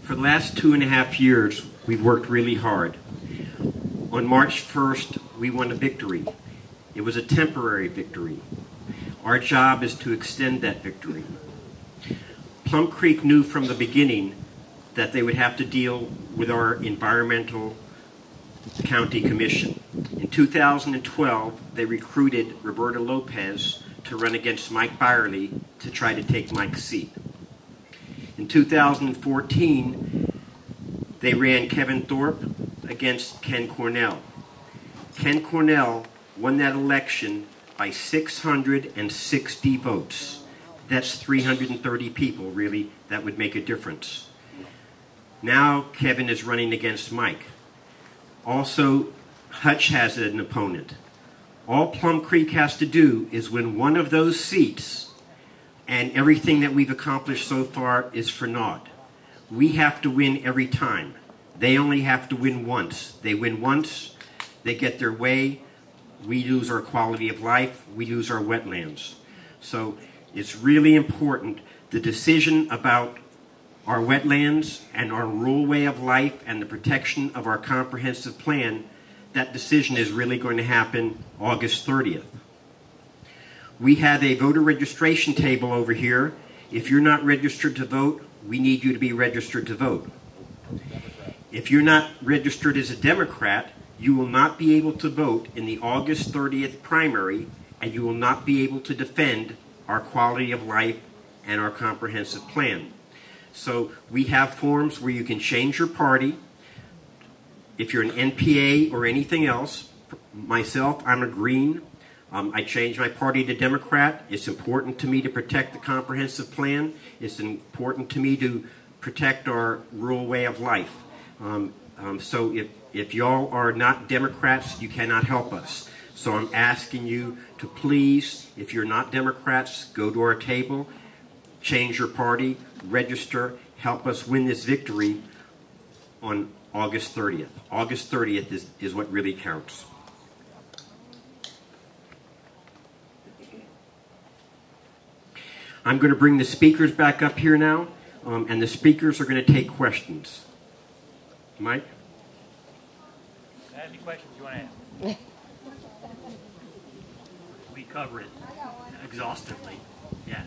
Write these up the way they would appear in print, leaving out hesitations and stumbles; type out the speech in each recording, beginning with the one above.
For the last 2.5 years, we've worked really hard. On March 1st, we won a victory. It was a temporary victory. Our job is to extend that victory. Plum Creek knew from the beginning that they would have to deal with our environmental county commission. In 2012, they recruited Roberta Lopez to run against Mike Byerly to try to take Mike's seat. In 2014, they ran Kevin Thorpe against Ken Cornell. Ken Cornell won that election by 660 votes. That's 330 people, really, that would make a difference. Now Kevin is running against Mike. Also, Hutch has an opponent. All Plum Creek has to do is win one of those seats, and everything that we've accomplished so far is for naught. We have to win every time. They only have to win once. They win once, they get their way, we lose our quality of life, we lose our wetlands. So it's really important. The decision about our wetlands and our rural way of life and the protection of our comprehensive plan, that decision is really going to happen August 30th. We have a voter registration table over here. If you're not registered to vote, we need you to be registered to vote. If you're not registered as a Democrat, you will not be able to vote in the August 30th primary, and you will not be able to defend our quality of life and our comprehensive plan. So we have forms where you can change your party. If you're an NPA or anything else, myself, I'm a Green. I changed my party to Democrat. It's important to me to protect the comprehensive plan. It's important to me to protect our rural way of life. So if y'all are not Democrats, you cannot help us. So I'm asking you to please, if you're not Democrats, go to our table, change your party, register, help us win this victory on August 30th. August 30th is what really counts. I'm going to bring the speakers back up here now, and the speakers are going to take questions. Mike? I have any questions you want to ask? We cover it exhaustively. Yeah.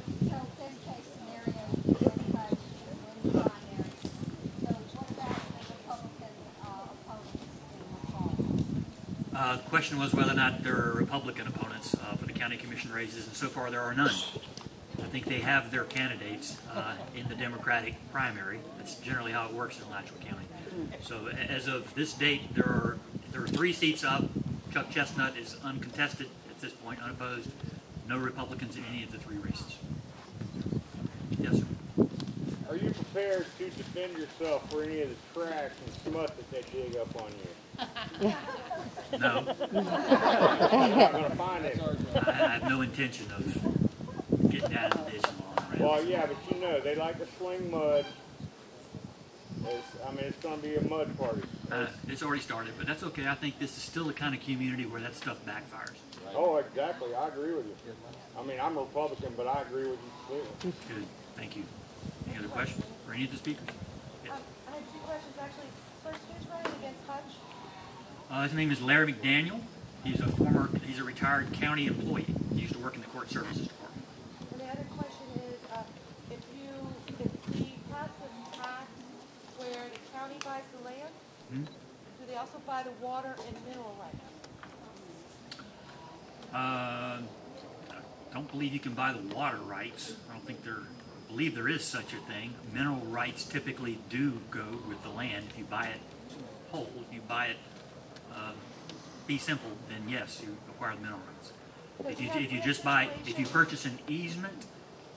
The question was whether or not there are Republican opponents for the county commission races, and so far there are none. I think they have their candidates in the Democratic primary. That's generally how it works in Alachua County. So as of this date, there are 3 seats up. Chuck Chestnut is uncontested at this point, unopposed. No Republicans in any of the 3 races. Yes, sir. Are you prepared to defend yourself for any of the trash and smut that they dig up on you? No. You're not going to find it. I have no intention of getting down in the ditch and hauling around. Well, yeah, but you know, they like to sling mud. It's going to be a mud party. It's already started, but that's okay. I think this is still the kind of community where that stuff backfires. Oh, exactly. I agree with you. I'm a Republican, but I agree with you too. Good. Thank you. Any other questions for any of the speakers? Yes. I have 2 questions actually. First, who's running against Hutch? His name is Larry McDaniel. He's a retired county employee. He used to work in the court services department. And the other question is, if we pass this tax where the county buys the land, do they also buy the water and mineral rights? I don't believe you can buy the water rights. I believe there is such a thing. Mineral rights typically do go with the land. If you buy it whole, if you buy it be simple, then yes, you acquire the mineral rights. If you purchase an easement,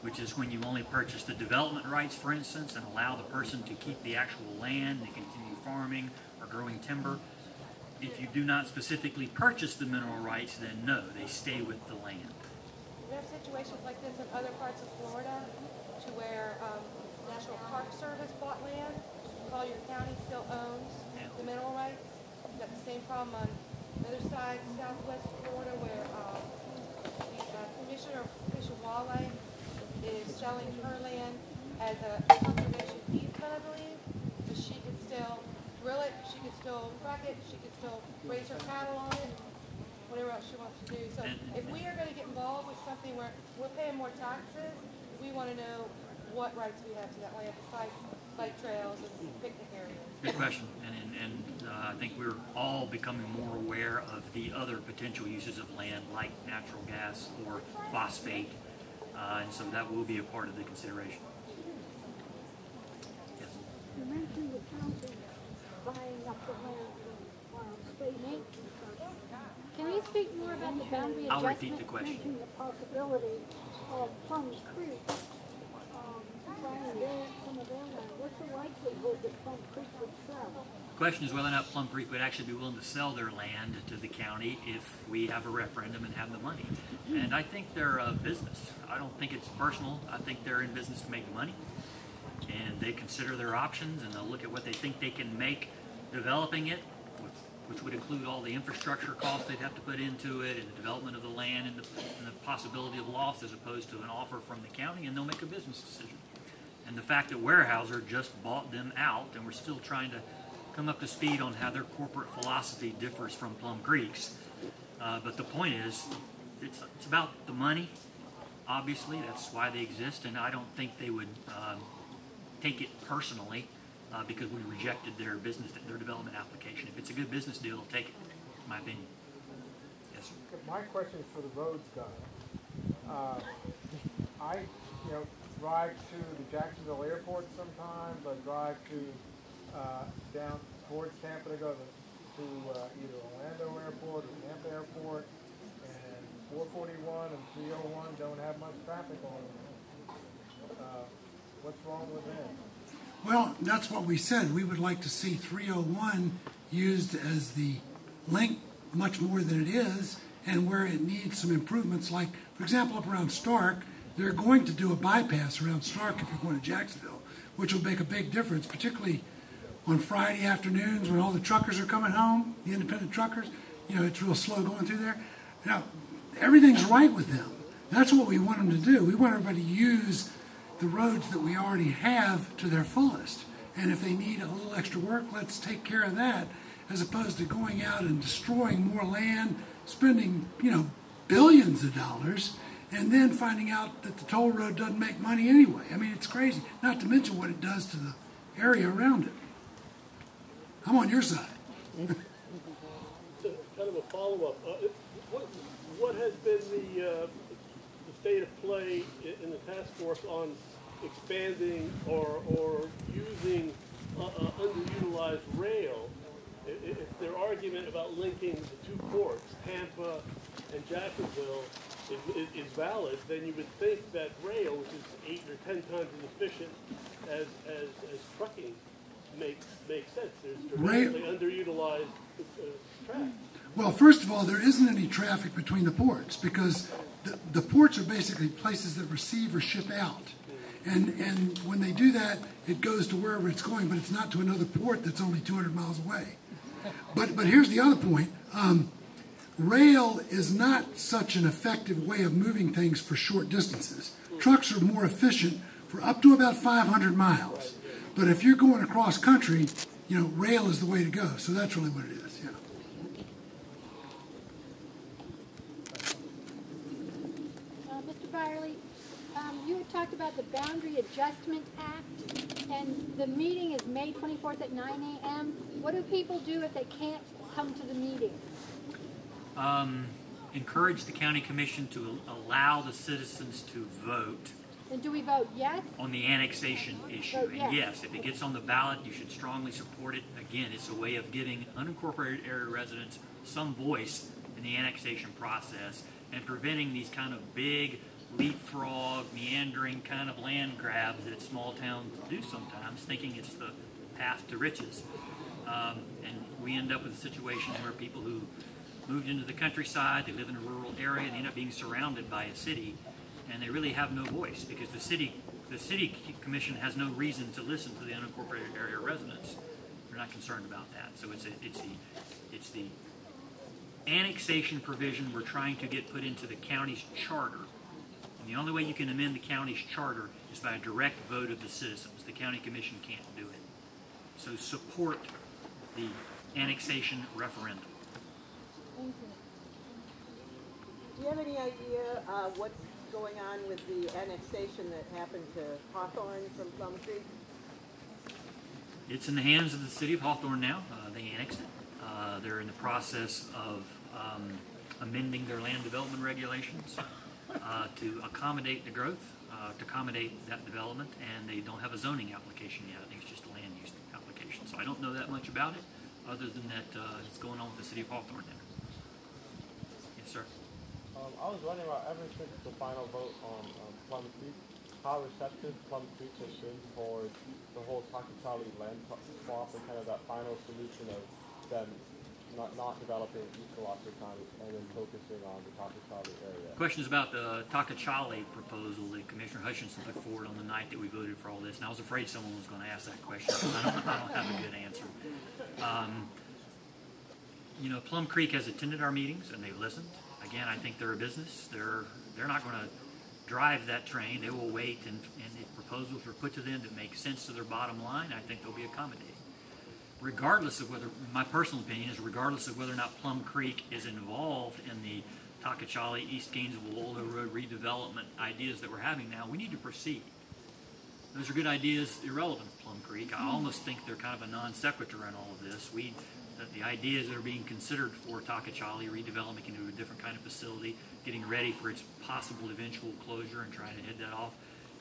which is when you only purchase the development rights, for instance, and allow the person to keep the actual land and continue farming or growing timber. If you do not specifically purchase the mineral rights, then no, they stay with the land. We have situations like this in other parts of Florida, to where National Park Service bought land, Collier County still owns the mineral rights. We've got the same problem on the other side, southwest Florida, where the Commissioner of Fish and Wildlife is selling her land as a conservation easement, I believe. still track it, she could still raise her cattle on it, whatever else she wants to do. So if we are gonna get involved with something where we're paying more taxes, we wanna know what rights we have to that land besides bike trails and picnic areas. Good question, and I think we're all becoming more aware of the other potential uses of land, like natural gas or phosphate, and so that will be a part of the consideration. Yes. You mentioned the county buying up the land from state maintenance. Can you speak more about the boundary adjustment? I'll repeat the question. You mentioned the possibility of Plum Creek buying some of their land. What's the likelihood that Plum Creek would sell? The question is whether or not Plum Creek would actually be willing to sell their land to the county if we have a referendum and have the money. And I think they're a business. I don't think it's personal. I think they're in business to make money. And they consider their options, and they'll look at what they think they can make developing it, which would include all the infrastructure costs they'd have to put into it, and the development of the land, and the possibility of loss as opposed to an offer from the county, and they'll make a business decision. And the fact that Weyerhaeuser just bought them out, and we're still trying to come up to speed on how their corporate philosophy differs from Plum Creek's. But the point is, it's about the money. Obviously, that's why they exist, and I don't think they would take it personally because we rejected their development application. If it's a good business deal, they'll take it, in my opinion. Yes, sir. My question is for the roads guy. I, drive to the Jacksonville airport sometimes. I drive to down towards Tampa to go to either Orlando Airport or Tampa Airport, and 441 and 301 don't have much traffic on them. What's wrong with them? Well, that's what we said. We would like to see 301 used as the link much more than it is, and where it needs some improvements, like, for example, up around Stark, they're going to do a bypass around Stark if you're going to Jacksonville, which will make a big difference, particularly on Friday afternoons when all the truckers are coming home, the independent truckers. It's real slow going through there. Now, everything's right with them. That's what we want them to do. We want everybody to use the roads that we already have to their fullest. And if they need a little extra work, let's take care of that, as opposed to going out and destroying more land, spending, billions of dollars, and then finding out that the toll road doesn't make money anyway. I mean, it's crazy. Not to mention what it does to the area around it. I'm on your side. Kind of a follow-up. What has been the state of play in the task force on expanding or using underutilized rail? If their argument about linking the two ports, Tampa and Jacksonville, is valid, then you would think that rail, which is 8 or 10 times as efficient as trucking, makes sense. There's dramatically underutilized track. Well, first of all, there isn't any traffic between the ports because the ports are basically places that receive or ship out. And when they do that, it goes to wherever it's going, but it's not to another port that's only 200 miles away. But here's the other point. Rail is not such an effective way of moving things for short distances. Trucks are more efficient for up to about 500 miles. But if you're going across country, rail is the way to go. So that's really what it is, yeah. Mr. Byerly, you had talked about the Boundary Adjustment Act, and the meeting is May 24th at 9 a.m. What do people do if they can't come to the meeting? Encourage the county commission to allow the citizens to vote. And do we vote yes? On the annexation issue. Vote And yes, if it gets on the ballot, you should strongly support it. Again, it's a way of giving unincorporated area residents some voice in the annexation process and preventing these kind of big leapfrog, meandering kind of land grabs that small towns do sometimes, thinking it's the path to riches. And we end up with a situation where people who moved into the countryside, they live in a rural area, and they end up being surrounded by a city, and they really have no voice because the city commission has no reason to listen to the unincorporated area residents. They're not concerned about that. So it's the annexation provision we're trying to get put into the county's charter. And the only way you can amend the county's charter is by a direct vote of the citizens. The county commission can't do it. So support the annexation referendum. Thank you. Do you have any idea what's going on with the annexation that happened to Hawthorne from Plum Creek? It's in the hands of the city of Hawthorne now. They annexed it. They're in the process of amending their land development regulations to accommodate the growth, to accommodate that development, and they don't have a zoning application yet. I think it's just a land use application. So I don't know that much about it, other than that it's going on with the city of Hawthorne now. Yes, sir. I was wondering about ever since the final vote on Plum Creek, how receptive Plum Creek has been for the whole Takachali land swap and kind of that final solution of them not developing East Gloucester County and then focusing on the Takachali area. Questions about the Takachali proposal that Commissioner Hutchinson put forward on the night that we voted for all this, and I was afraid someone was going to ask that question. I don't have a good answer. You know, Plum Creek has attended our meetings and they've listened. Again, I think they're a business. They're not going to drive that train. They will wait, and if proposals are put to them that make sense to their bottom line, I think they'll be accommodating. Regardless of whether, my personal opinion is, regardless of whether or not Plum Creek is involved in the Takachali, East Gainesville, Waldo Road redevelopment ideas that we're having now, we need to proceed. Those are good ideas irrelevant to Plum Creek. I almost think they're kind of a non sequitur in all of this. The ideas that are being considered for Takachali, redevelopment into a different kind of facility, getting ready for its possible eventual closure and trying to head that off,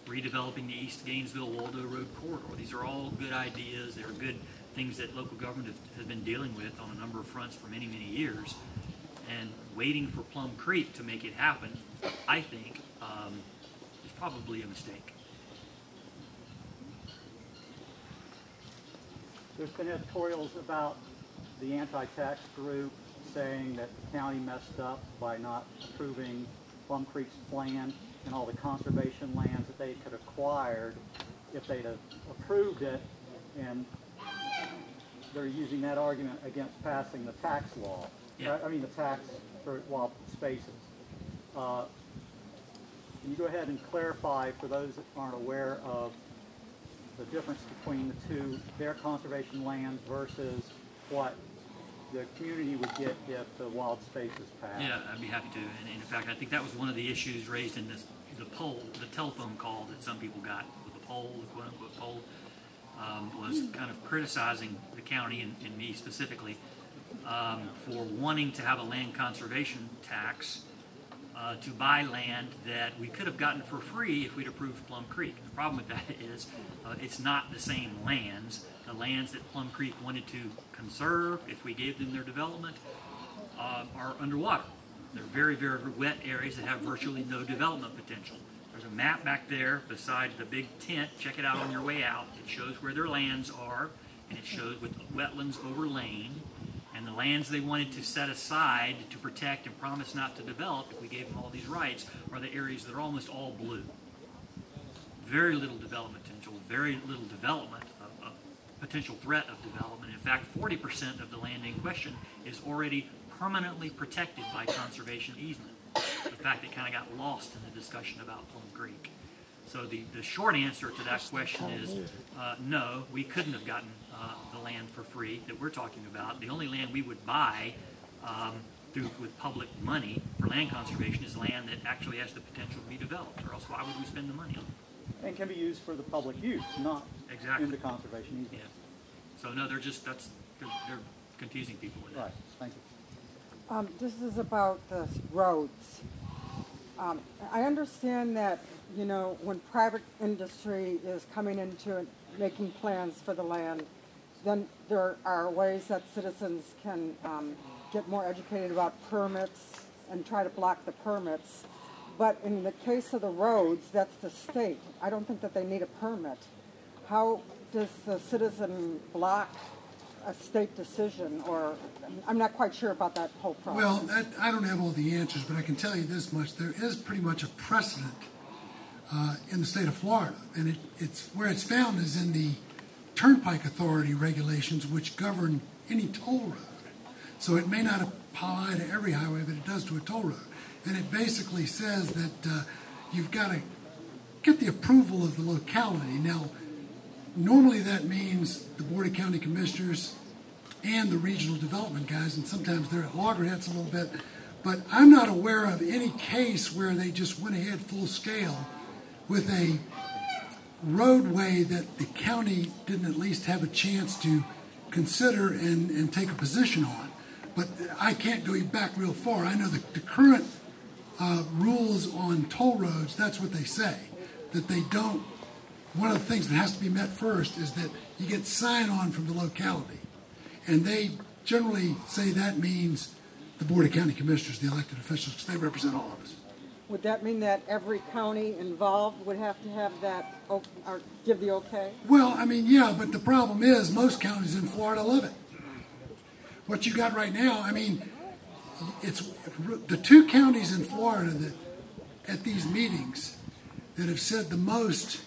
redeveloping the East Gainesville, Waldo Road corridor. These are all good ideas. They're good things that local government has been dealing with on a number of fronts for many, many years. And waiting for Plum Creek to make it happen, I think, is probably a mistake. There's been editorials about the anti-tax group saying that the county messed up by not approving Plum Creek's plan and all the conservation lands that they could have acquired if they'd have approved it, and they're using that argument against passing the tax law. Yeah. I mean the tax for wild spaces. Can you go ahead and clarify for those that aren't aware of the difference between the two, their conservation lands versus what the community would get if the wild space is passed? Yeah, I'd be happy to. And in fact, I think that was one of the issues raised in the poll, the telephone call that some people got with the poll, the quote-unquote poll, was kind of criticizing the county and me specifically for wanting to have a land conservation tax to buy land that we could have gotten for free if we'd approved Plum Creek. The problem with that is it's not the same lands. The lands that Plum Creek wanted to conserve, if we gave them their development, are underwater. They're very, very wet areas that have virtually no development potential. There's a map back there beside the big tent. Check it out on your way out. It shows where their lands are, and it shows with wetlands overlaying. And the lands they wanted to set aside to protect and promise not to develop, if we gave them all these rights, are the areas that are almost all blue. Very little development potential, very little development, potential threat of development. In fact, 40% of the land in question is already permanently protected by conservation easement. The fact that kind of got lost in the discussion about Plum Creek. So the short answer to that question is no, we couldn't have gotten the land for free that we're talking about. The only land we would buy with public money for land conservation is land that actually has the potential to be developed, or else why would we spend the money on it? And can be used for the public use, not exactly in the conservation easement. Yeah. So no, they're confusing people with that. Right, thank you. This is about the roads. I understand that, you know, when private industry is coming into it, making plans for the land, then there are ways that citizens can get more educated about permits and try to block the permits. But in the case of the roads, that's the state. I don't think that they need a permit. How does the citizen block a state decision? Or I'm not quite sure about that whole process. Well, I don't have all the answers, but I can tell you this much. There is pretty much a precedent in the state of Florida, and it's where it's found is in the Turnpike Authority regulations, which govern any toll road. So it may not apply to every highway, but it does to a toll road. And it basically says that you've got to get the approval of the locality. Now, normally that means the Board of County Commissioners and the regional development guys, and sometimes they're at loggerheads a little bit. But I'm not aware of any case where they just went ahead full scale with a roadway that the county didn't at least have a chance to consider and take a position on. But I can't go back real far. I know the current rules on toll roads, that's what they say, that they don't, one of the things that has to be met first is that you get sign-on from the locality. And they generally say that means the Board of County Commissioners, the elected officials, because they represent all of us. Would that mean that every county involved would have to have that, or give the okay? Well, I mean, yeah, but the problem is most counties in Florida love it. What you got right now, I mean, it's the two counties in Florida that at these meetings that have said the most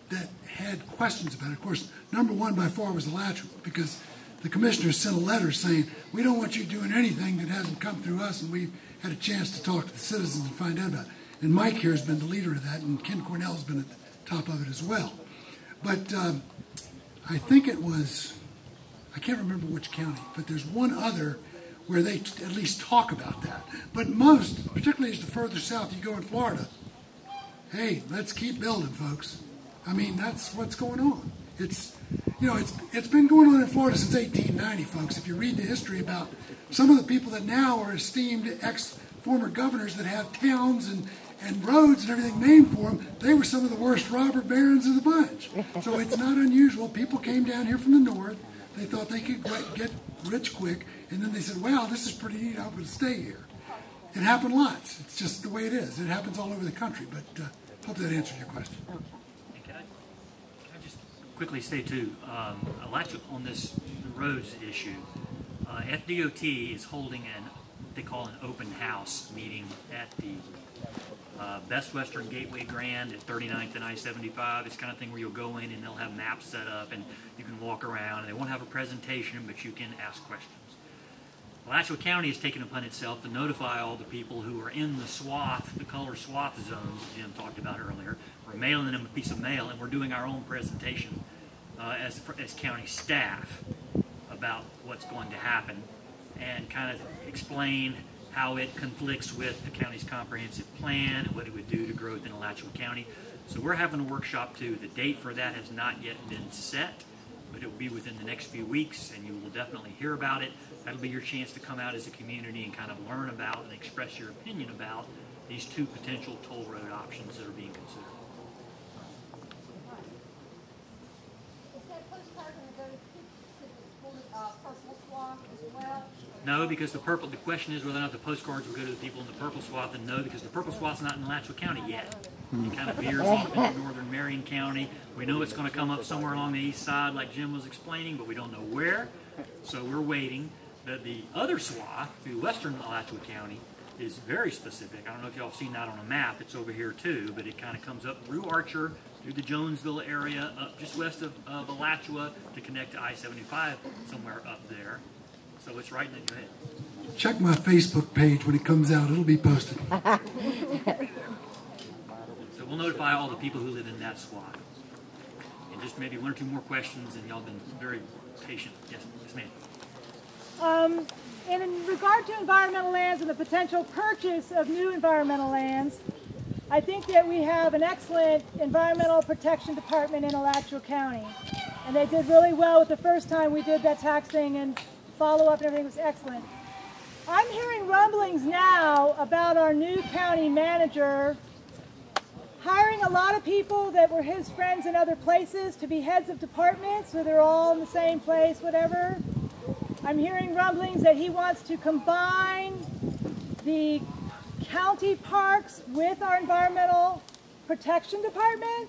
that had questions about it. Of course, number one by far was Alachua, because the commissioners sent a letter saying, we don't want you doing anything that hasn't come through us, and we've had a chance to talk to the citizens and find out about it. And Mike here has been the leader of that, and Ken Cornell has been at the top of it as well. But I think it was, I can't remember which county, but there's one other where they at least talk about that. But most, particularly as the further south you go in Florida, hey, let's keep building, folks. I mean, that's what's going on. It's, you know, it's been going on in Florida since 1890, folks. If you read the history about some of the people that now are esteemed ex-former governors that have towns and roads and everything named for them, they were some of the worst robber barons of the bunch. So it's not unusual. People came down here from the north. They thought they could get rich quick, and then they said, wow, this is pretty neat. I'm going to stay here. It happened lots. It's just the way it is. It happens all over the country, but hope that answered your question. Can I just quickly say, too, Alachua, on this roads issue, FDOT is holding what they call an open house meeting at the Best Western Gateway Grand at 39th and I-75. It's kind of thing where you'll go in and they'll have maps set up and you can walk around, and they won't have a presentation, but you can ask questions. Alachua County has taken upon itself to notify all the people who are in the swath, the color swath zones that Jim talked about earlier. We're mailing them a piece of mail, and we're doing our own presentation as county staff about what's going to happen, and kind of explain how it conflicts with the county's comprehensive plan and what it would do to growth in Alachua County. So we're having a workshop too. The date for that has not yet been set, but it will be within the next few weeks, and you will definitely hear about it. That'll be your chance to come out as a community and kind of learn about and express your opinion about these two potential toll road options that are being considered. Is that postcard going to go to the purple swath as well? No, because the question is whether or not the postcards will go to the people in the purple swath, and no, because the purple swath's not in Alachua County yet. It kind of veers off into northern Marion County. We know it's going to come up somewhere along the east side, like Jim was explaining, but we don't know where. So we're waiting. The other swath, through western Alachua County, is very specific. I don't know if y'all have seen that on a map. It's over here too, but it kind of comes up through Archer, through the Jonesville area, up just west of Alachua to connect to I-75 somewhere up there. So it's right in the head. Check my Facebook page when it comes out. It'll be posted. So we'll notify all the people who live in that swath. And just maybe one or two more questions, and y'all have been very patient. Yes, ma'am. In regard to environmental lands and the potential purchase of new environmental lands, I think that we have an excellent environmental protection department in Alachua County. And they did really well with the first time we did that taxing, and follow-up and everything was excellent. I'm hearing rumblings now about our new county manager hiring a lot of people that were his friends in other places to be heads of departments, so they're all in the same place, whatever. I'm hearing rumblings that he wants to combine the county parks with our environmental protection department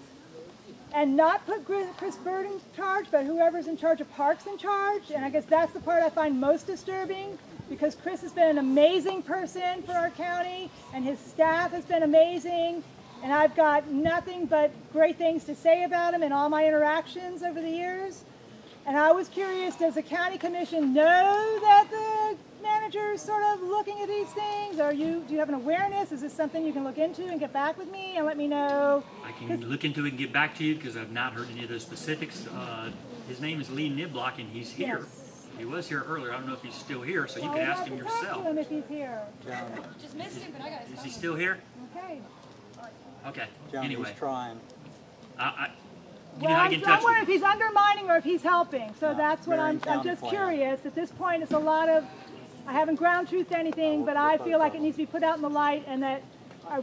and not put Chris Bird in charge, but whoever's in charge of parks in charge. And I guess that's the part I find most disturbing, because Chris has been an amazing person for our county and his staff has been amazing. And I've got nothing but great things to say about him in all my interactions over the years. And I was curious, does the county commission know that the manager is sort of looking at these things? Do you have an awareness? Is this something you can look into and get back with me and let me know? I can look into it and get back to you, because I've not heard any of those specifics. His name is Lee Niblock, and he's here. Yes. He was here earlier. I don't know if he's still here, so you Well, can we ask have him to talk yourself. to him if he's here. Just missed him, but I got his Is he still here? Okay. Okay. John, Anyway, he's trying. you know Well, how to I'm get in touch somewhere with if he's undermining or if he's helping. So that's what Marion I'm County just plan. curious. At this point, it's a lot of, I haven't ground truthed anything, but I feel like it needs to be put out in the light, and that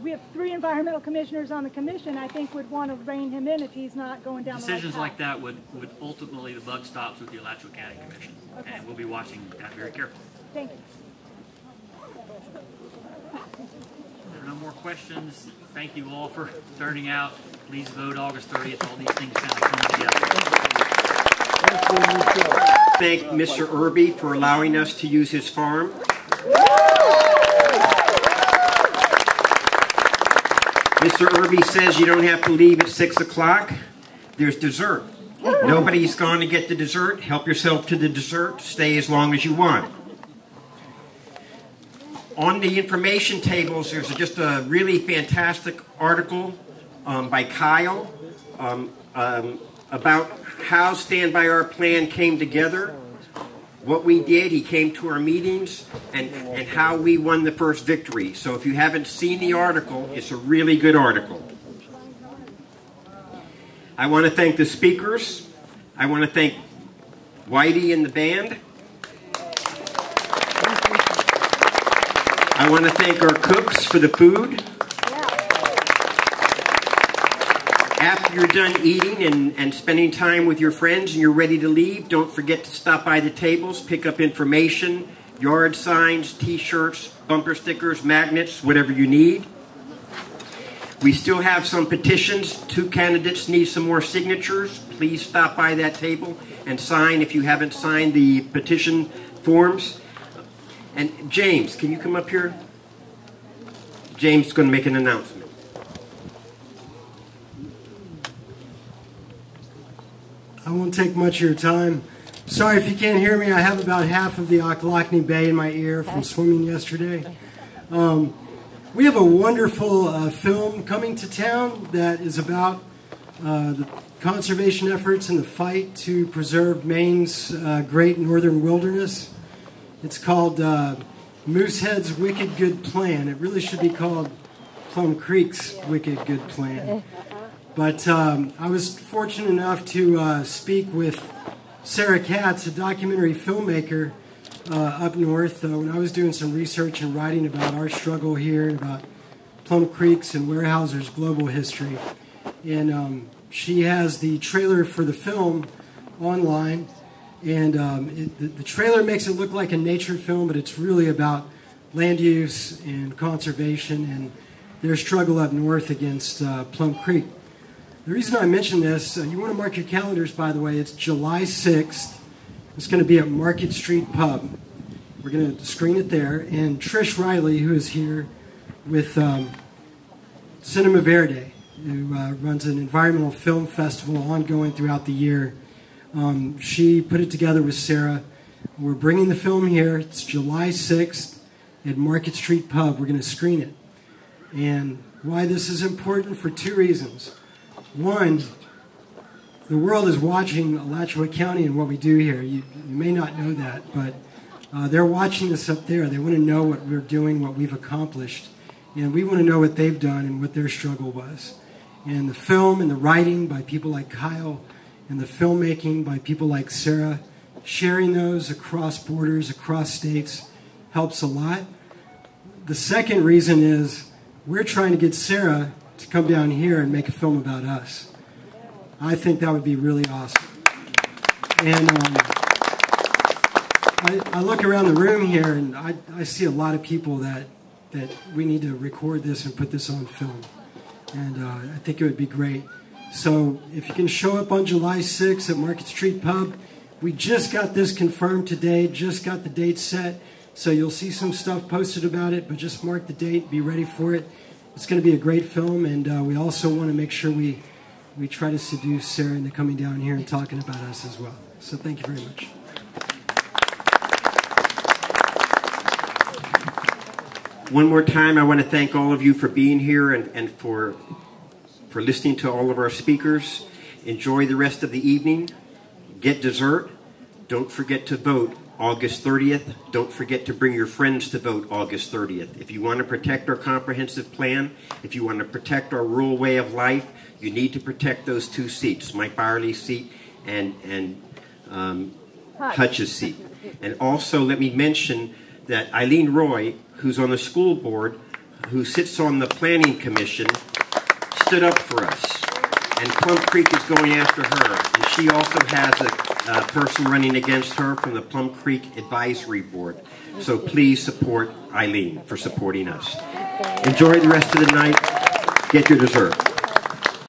we have 3 environmental commissioners on the commission, I think would want to rein him in if he's not going down the right decisions path. like that would ultimately, the buck stops with the Alachua County Commission. Okay. And we'll be watching that very carefully. Thank you. There are no more questions. Thank you all for turning out. Please vote August 30th. All these things kind of come together. Thank Mr. Irby for allowing us to use his farm. Mr. Irby says you don't have to leave at 6 o'clock. There's dessert. Nobody's gone to get the dessert. Help yourself to the dessert. Stay as long as you want. On the information tables, there's just a really fantastic article by Kyle about how Stand By Our plan came together, what we did. He came to our meetings, and how we won the first victory. So if you haven't seen the article, it's a really good article. I want to thank the speakers. I want to thank Whitey and the band. I want to thank our cooks for the food. After you're done eating and spending time with your friends and you're ready to leave, don't forget to stop by the tables, pick up information, yard signs, t-shirts, bumper stickers, magnets, whatever you need. We still have some petitions. 2 candidates need some more signatures. Please stop by that table and sign if you haven't signed the petition forms. And James, can you come up here? James is going to make an announcement. I won't take much of your time. Sorry if you can't hear me. I have about half of the Ocklackney Bay in my ear from swimming yesterday. We have a wonderful film coming to town that is about the conservation efforts and the fight to preserve Maine's great northern wilderness. It's called Moosehead's Wicked Good Plan. It really should be called Plum Creek's Wicked Good Plan. But I was fortunate enough to speak with Sarah Katz, a documentary filmmaker up north, when I was doing some research and writing about our struggle here and about Plum Creek's and Weyerhaeuser's global history. And she has the trailer for the film online. And the trailer makes it look like a nature film, but it's really about land use and conservation and their struggle up north against Plum Creek. The reason I mention this, you want to mark your calendars, by the way, it's July 6th. It's going to be at Market Street Pub. We're going to screen it there. And Trish Riley, who is here with Cinema Verde, who runs an environmental film festival ongoing throughout the year, she put it together with Sarah. We're bringing the film here. It's July 6th at Market Street Pub. We're going to screen it. And why this is important for 2 reasons. One, the world is watching Alachua County and what we do here. You may not know that, but they're watching us up there. They want to know what we're doing, what we've accomplished. And we want to know what they've done and what their struggle was. And the film and the writing by people like Kyle and the filmmaking by people like Sarah, sharing those across borders, across states, helps a lot. The second reason is we're trying to get Sarah to come down here and make a film about us. I think that would be really awesome. And I look around the room here and I see a lot of people that we need to record this and put this on film. And I think it would be great. So if you can show up on July 6th at Market Street Pub, we just got this confirmed today, just got the date set. So you'll see some stuff posted about it, but just mark the date, be ready for it. It's going to be a great film, and we also want to make sure we try to seduce Sarah into coming down here and talking about us as well. So thank you very much. One more time, I want to thank all of you for being here and for listening to all of our speakers. Enjoy the rest of the evening. Get dessert. Don't forget to vote August 30th. Don't forget to bring your friends to vote August 30th. If you want to protect our comprehensive plan, if you want to protect our rural way of life, you need to protect those two seats, Mike Byerly's seat and Hutch's seat. And also let me mention that Eileen Roy, who's on the school board, who sits on the planning commission, stood up for us. And Plum Creek is going after her. And she also has a person running against her from the Plum Creek Advisory Board. So please support Eileen for supporting us. Enjoy the rest of the night. Get your dessert.